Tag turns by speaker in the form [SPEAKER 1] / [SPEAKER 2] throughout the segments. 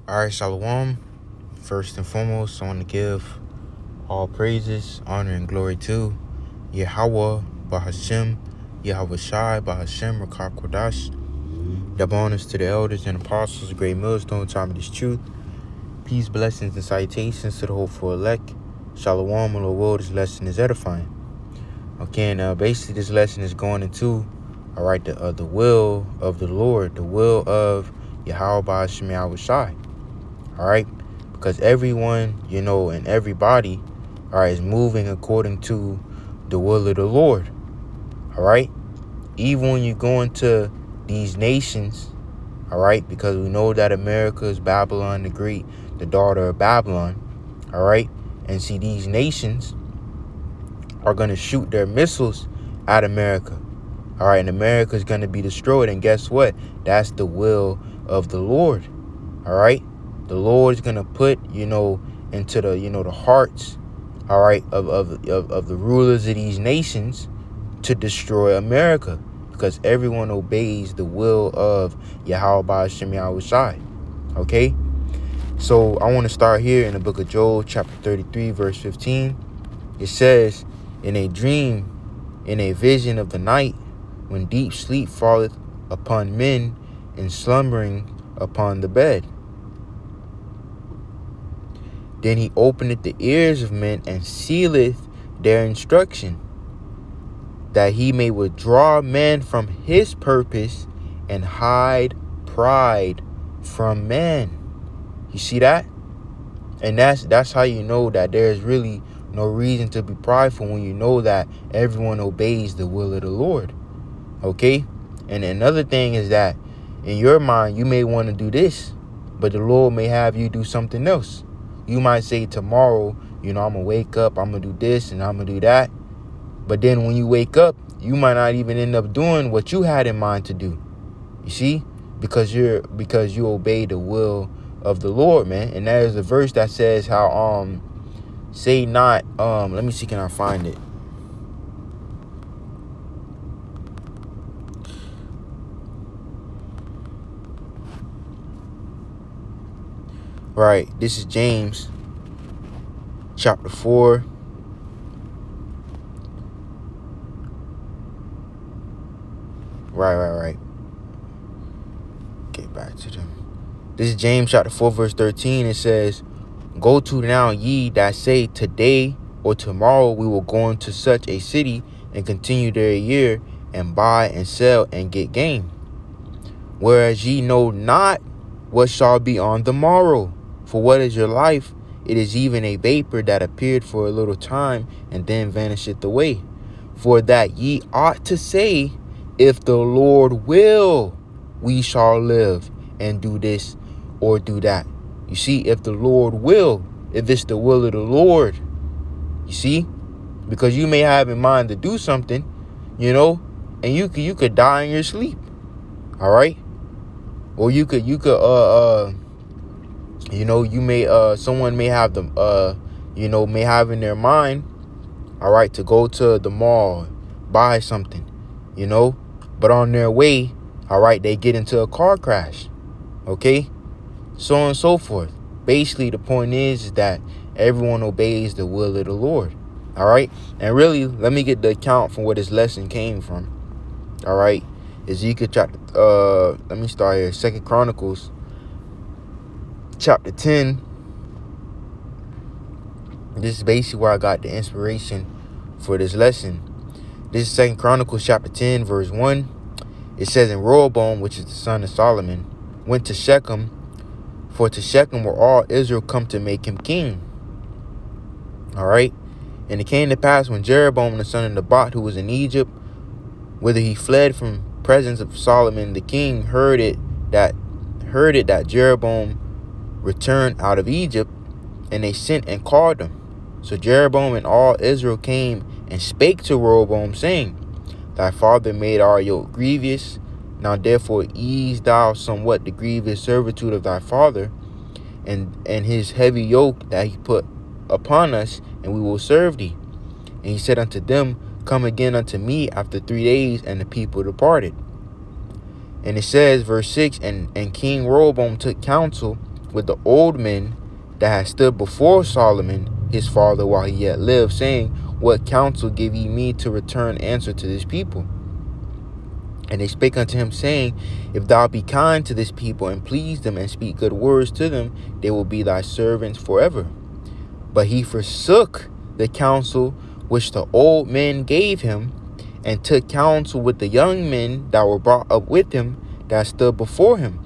[SPEAKER 1] Alright, Shalawam. First and foremost, I want to give all praises, honor, and glory to YAHAWAH, bahasham, YAHAWASHI, bahasham, RAWCHAA QADASH Double. Honors to the elders and apostles, great millstone, time of this truth. Peace, blessings, and salutations to the hopeful elect. Shalawam, my Lord, will, this lesson is edifying. Okay, and basically this lesson is going into, the will of the Lord, the will of YAHAWAH, bahasham, YAHAWASHI. All right, because everyone, and everybody, is moving according to the will of the Lord. All right, even when you go into these nations, all right, because we know that America is Babylon the Great, the daughter of Babylon. All right, and see, these nations are going to shoot their missiles at America. All right, and America is going to be destroyed. And guess what? That's the will of the Lord. All right. The Lord is gonna put, into the, the hearts, all right, of the rulers of these nations to destroy America, because everyone obeys the will of YAHAWAH, bahasham, YAHAWASHI. Okay, so I want to start here in the book of Job, chapter 33, verse 15. It says, "In a dream, in a vision of the night, when deep sleep falleth upon men, and slumbering upon the bed. Then he openeth the ears of men and sealeth their instruction, that he may withdraw man from his purpose and hide pride from man." You see that? And that's how you know that there's really no reason to be prideful, when you know that everyone obeys the will of the Lord. Okay? And another thing is that in your mind, you may want to do this, but the Lord may have you do something else. You might say tomorrow, I'm going to wake up, I'm going to do this, and I'm going to do that. But then when you wake up, you might not even end up doing what you had in mind to do. You see? Because you obey the will of the Lord, man. And there's a verse that says how, say not, let me see, can I find it? Right, this is James chapter 4. Right. Get back to them. This is James chapter 4, verse 13. It says, "Go to now ye that say, today or tomorrow we will go into such a city and continue there a year, and buy and sell and get gain. Whereas ye know not what shall be on the morrow. For what is your life? It is even a vapor that appeared for a little time, and then vanisheth away. For that ye ought to say, if the Lord will, we shall live and do this or do that." You see, if the Lord will, if it's the will of the Lord, you see, because you may have in mind to do something, and you could die in your sleep. All right. Or you may someone may have them, may have in their mind, all right, to go to the mall, buy something, but on their way, all right, they get into a car crash. Okay. So on and so forth. Basically, the point is that everyone obeys the will of the Lord. All right. And really, let me get the account from where this lesson came from. All right. Ezekiel chapter, let me start here. 2 Chronicles chapter 10. This is basically where I got the inspiration for this lesson. This is 2 Chronicles chapter 10, verse 1. It says, "And Rehoboam, which is the son of Solomon, went to Shechem, for to Shechem were all Israel come to make him king." All right. "And it came to pass, when Jeroboam the son of Nebat, who was in Egypt, whither he fled from presence of Solomon the king, heard it that Jeroboam returned out of Egypt, and they sent and called him. So Jeroboam and all Israel came and spake to Rehoboam, saying, Thy father made our yoke grievous. Now therefore ease thou somewhat the grievous servitude of thy father, and his heavy yoke that he put upon us, and we will serve thee. And he said unto them, Come again unto me after 3 days. And the people departed. And it says, verse 6, and King Rehoboam took counsel with the old men that had stood before Solomon his father while he yet lived, saying, What counsel give ye me to return answer to this people? And they spake unto him, saying, If thou be kind to this people, and please them, and speak good words to them, they will be thy servants forever. But he forsook the counsel which the old men gave him, and took counsel with the young men that were brought up with him, that stood before him.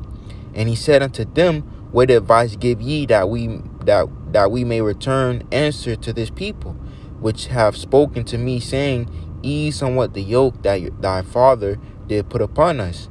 [SPEAKER 1] And he said unto them, What advice give ye that we may return answer to this people, which have spoken to me, saying, Ease somewhat the yoke that thy father did put upon us?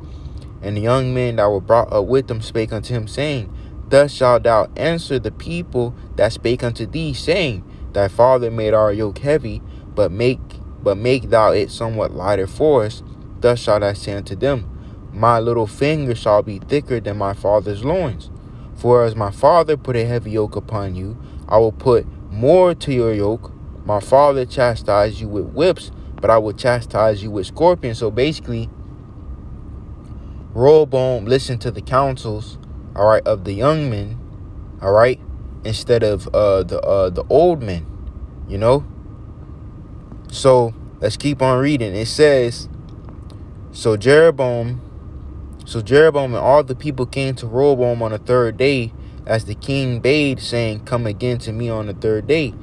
[SPEAKER 1] And the young men that were brought up with him spake unto him, saying, Thus shalt thou answer the people that spake unto thee, saying, Thy father made our yoke heavy, but make thou it somewhat lighter for us. Thus shalt thou say unto them, My little finger shall be thicker than my father's loins. For as my father put a heavy yoke upon you, I will put more to your yoke. My father chastised you with whips, but I will chastise you with scorpions. So basically, Rehoboam listened to the counsels, all right, of the young men, all right, instead of the old men, you know. So let's keep on reading. It says, So Jeroboam and all the people came to Rehoboam on the third day, as the king bade, saying, Come again to me on the third day.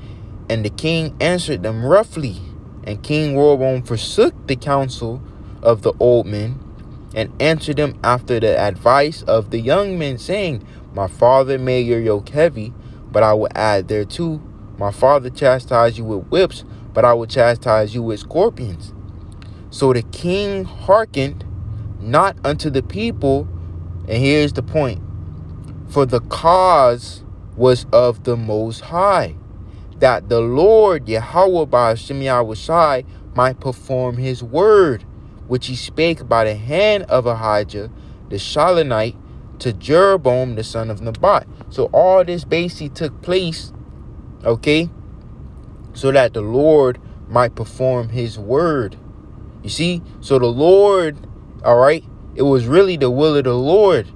[SPEAKER 1] And the king answered them roughly. And King Rehoboam forsook the counsel of the old men, and answered them after the advice of the young men, saying, My father made your yoke heavy, but I will add thereto. My father chastised you with whips, but I will chastise you with scorpions. So the king hearkened not unto the people, and here's the point, for the cause was of the Most High, that the Lord YAHAWAH bahasham YAHAWASHI might perform his word, which he spake by the hand of Ahijah the Shilonite to Jeroboam the son of Nebat. So all this basically took place, okay, so that the Lord might perform his word. You see, so the Lord, all right, it was really the will of the Lord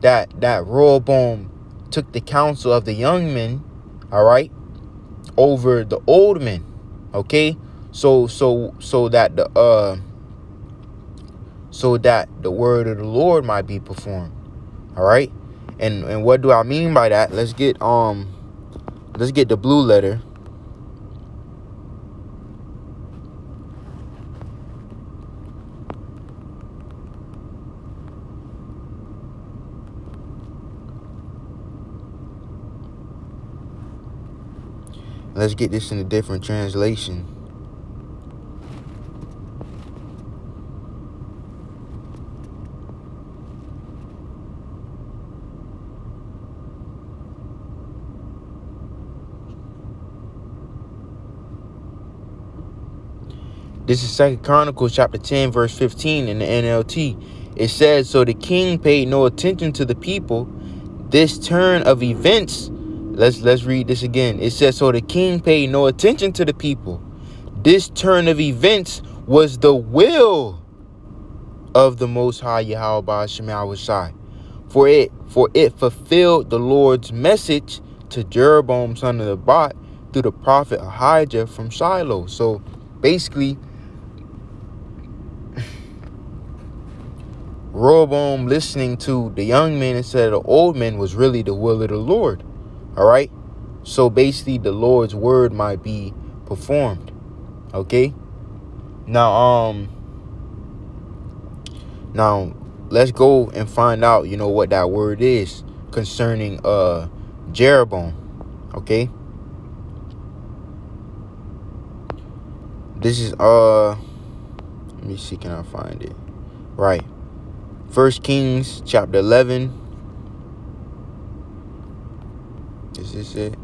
[SPEAKER 1] that Rehoboam took the counsel of the young men, all right, over the old men, okay, so that the word of the Lord might be performed, all right. And what do I mean by that? Let's get the blue letter. Let's get this in a different translation. This is 2 Chronicles chapter 10, verse 15 in the NLT. It says, So the king paid no attention to the people. This turn of events, let's read this again. It says, So the king paid no attention to the people. This turn of events was the will of the Most High YAHAWAH bahasham YAHAWASHI. For it fulfilled the Lord's message to Jeroboam son of Nebat through the prophet Ahijah from Shiloh. So basically, Rehoboam listening to the young men instead of the old men was really the will of the Lord. All right. So basically, the Lord's word might be performed. Okay. Now let's go and find out, what that word is concerning Jeroboam. Okay. This is let me see, can I find it? Right. 1 Kings chapter 11. Is this it?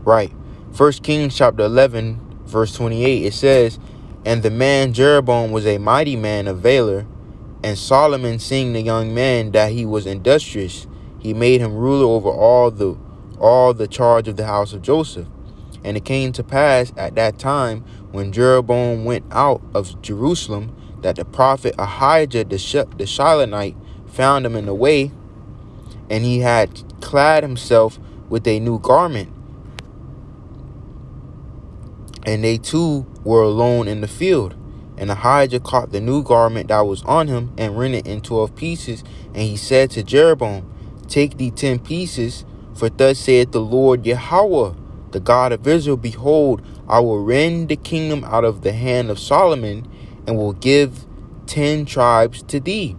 [SPEAKER 1] Right. 1 Kings chapter 11, verse 28. It says, And the man Jeroboam was a mighty man of valor, and Solomon seeing the young man that he was industrious, he made him ruler over all the charge of the house of Joseph. And it came to pass at that time, when Jeroboam went out of Jerusalem, that the prophet Ahijah the Shilonite found him in the way, and he had clad himself with a new garment. And they too were alone in the field. And Ahijah caught the new garment that was on him and rent it in 12 pieces. And he said to Jeroboam, take thee 10 pieces, for thus saith the Lord Yahawah, the God of Israel, behold, I will rend the kingdom out of the hand of Solomon, and will give 10 tribes to thee.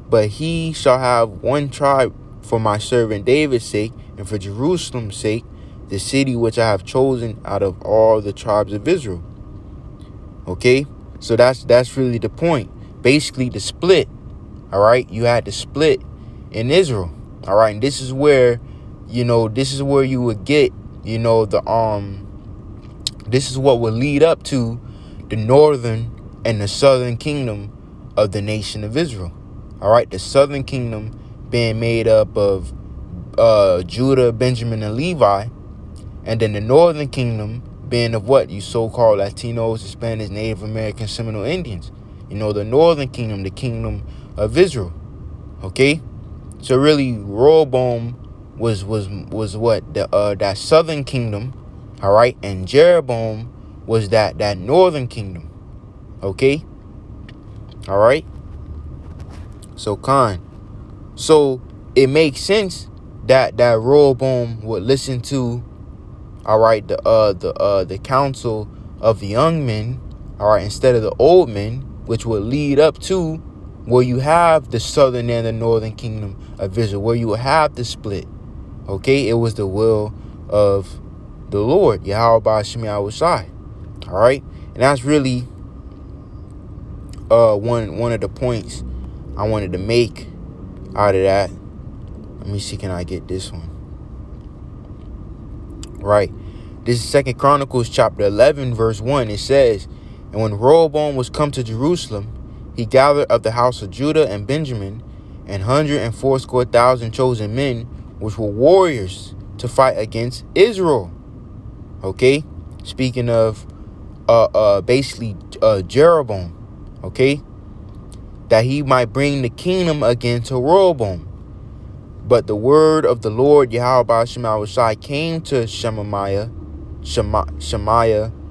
[SPEAKER 1] But he shall have 1 tribe for my servant David's sake, and for Jerusalem's sake, the city which I have chosen out of all the tribes of Israel. Okay, so that's really the point. Basically, the split. All right, you had the split in Israel. All right, and this is where, this is where you would get, this is what would lead up to the northern and the southern kingdom of the nation of Israel. All right, the southern kingdom being made up of Judah, Benjamin, and Levi, and then the northern kingdom being of what you so-called Latinos, Hispanics, Native Americans, Seminole Indians. The northern kingdom, the kingdom of Israel. Okay, so really, Rehoboam was what that southern kingdom. All right, and Jeroboam was that northern kingdom. Okay, all right. So it makes sense that Rehoboam would listen to, all right, the counsel of the young men, all right, instead of the old men, which would lead up to where you have the southern and the northern kingdom of Israel, where you will have the split. Okay, it was the will of the Lord, Yahawah bahasham Yahawashi. All right, and that's really one of the points I wanted to make out of that. Let me see, can I get this one? Right. This is 2 Chronicles chapter 11, verse 1. It says, and when Rehoboam was come to Jerusalem, he gathered of the house of Judah and Benjamin 180,000 chosen men, which were warriors to fight against Israel. Okay, speaking of basically Jeroboam. Okay, that he might bring the kingdom again to Rehoboam. But the word of the Lord Yahawah bahasham Yahawashi came to Shemaiah,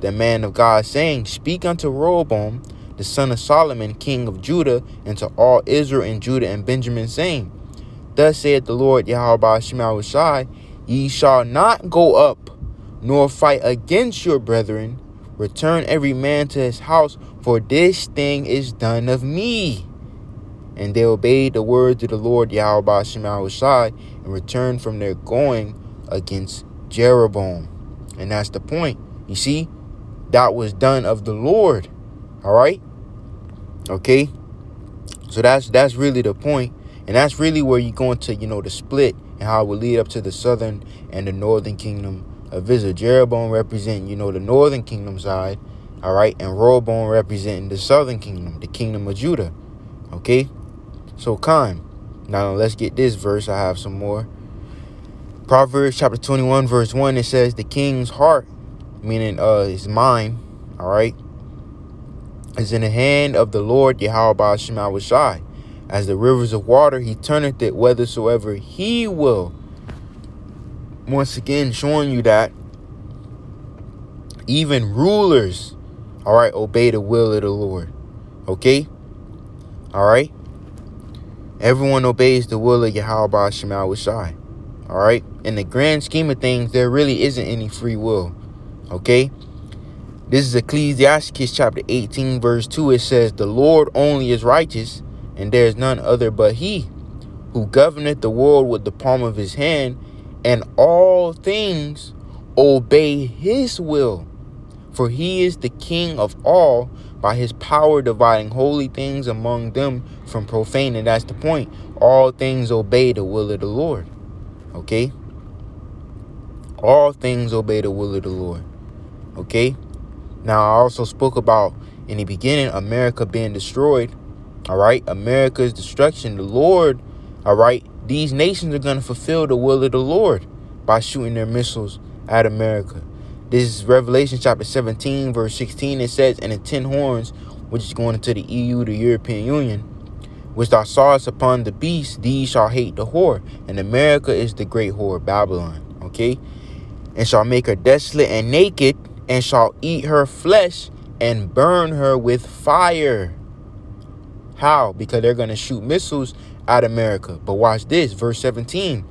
[SPEAKER 1] the man of God, saying, speak unto Rehoboam, the son of Solomon, king of Judah, and to all Israel and Judah and Benjamin, saying, thus saith the Lord Yahawah bahasham Yahawashi, ye shall not go up, nor fight against your brethren. Return every man to his house, for this thing is done of me. And they obeyed the words of the Lord Yahawah bahasham Yahawashi, and returned from their going against Jeroboam. And that's the point. You see, that was done of the Lord. All right. Okay. So that's really the point. And that's really where you go into, the split and how it will lead up to the southern and the northern kingdom of Israel. Jeroboam representing, the northern kingdom side. All right. And Rehoboam representing the southern kingdom, the kingdom of Judah. Okay. So now let's get this verse. I have some more. Proverbs chapter 21, verse 1. It says, the king's heart, meaning his mind, all right, is in the hand of the Lord Yahawah bahasham Yahawashi. As the rivers of water, he turneth it whithersoever he will. Once again, showing you that even rulers, all right, obey the will of the Lord. Okay? All right? Everyone obeys the will of Yahawah bahasham Yahawashi. All right? In the grand scheme of things, there really isn't any free will. Okay? This is Ecclesiastes chapter 18, verse 2. It says, the Lord only is righteous, and there is none other but he, who governeth the world with the palm of his hand, and all things obey his will. For he is the king of all, by his power dividing holy things among them from profane. And that's the point. All things obey the will of the Lord. Okay? All things obey the will of the Lord. Okay? Now, I also spoke about, in the beginning, America being destroyed. All right? America's destruction. The Lord, all right? These nations are going to fulfill the will of the Lord by shooting their missiles at America. This is Revelation chapter 17, verse 16. It says, and the 10 horns, which is going into the EU, the European Union, which thou sawest upon the beast, these shall hate the whore. And America is the great whore, Babylon. Okay? And shall make her desolate and naked, and shall eat her flesh and burn her with fire. How? Because they're going to shoot missiles at America. But watch this, verse 17.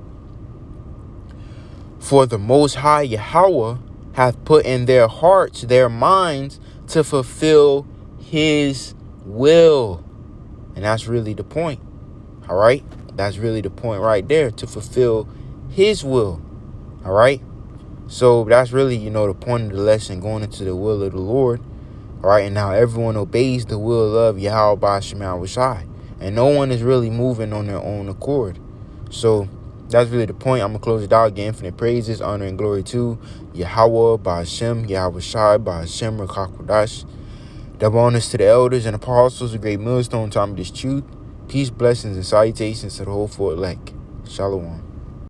[SPEAKER 1] For the Most High Yahweh hath put in their hearts, their minds, to fulfill his will. And that's really the point. All right? That's really the point right there, to fulfill his will. All right? So that's really, the point of the lesson, going into the will of the Lord. All right? And now everyone obeys the will of Yahawah bahasham. And no one is really moving on their own accord. So that's really the point. I'm going to close it out. Again, infinite praises, honor, and glory to YAHAWAH, bahasham, YAHAWASHI, bahasham, RAWCHAA QADASH Double honors to the elders and apostles, a great millstone, time of this truth. Peace, blessings, and salutations to the whole 4 elect. Shalawam.